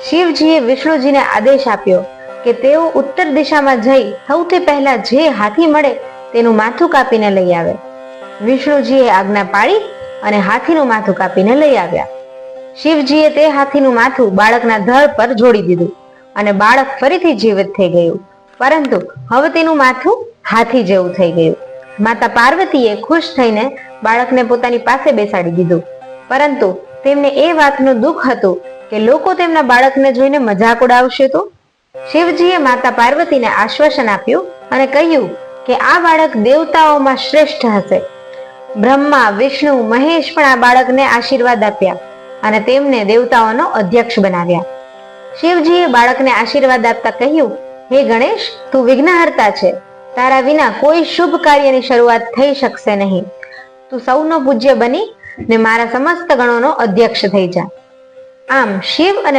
શિવજીએ વિષ્ણુજીને આદેશ આપ્યો કે તેઓ ઉત્તર દિશામાં જઈ સૌથી પહેલા જે હાથી મળે તેનું માથું કાપીને લઈ આવે. વિષ્ણુજીએ આજ્ઞા પાડી અને હાથીનું માથું કાપીને લઈ આવ્યા. શિવજીએ તે હાથીનું માથું બાળકના ધડ પર જોડી દીધું અને બાળક ફરીથી જીવિત થઈ ગયું, પરંતુ હવે તેનું માથું હાથી જેવું થઈ ગયું. માતા પાર્વતીએ ખુશ થઈને બાળકને પોતાની પાસે બેસાડી દીધું, પરંતુ તેમને એ વાતનું દુઃખ હતું કે લોકો તેમના બાળકને જોઈને મજાક ઉડાવશે તો. શિવજીએ માતા પાર્વતીને આશ્વાસન આપ્યું અને કહ્યું કે આ બાળક દેવતાઓમાં શ્રેષ્ઠ હશે. બ્રહ્મા, વિષ્ણુ, મહેશ પણ આ બાળકને આશીર્વાદ આપ્યા અને તેમને દેવતાઓનો અધ્યક્ષ બનાવ્યા. શિવજીએ બાળકને આશીર્વાદ આપતા કહ્યું, હે ગણેશ, તું વિઘ્નહર્તા છે. તારા વિના કોઈ શુભ કાર્યની શરૂઆત થઈ શકશે નહીં. તું સૌનો પૂજ્ય બની ને મારા સમસ્ત ગણોનો અધ્યક્ષ થઈ જા. આમ શિવ અને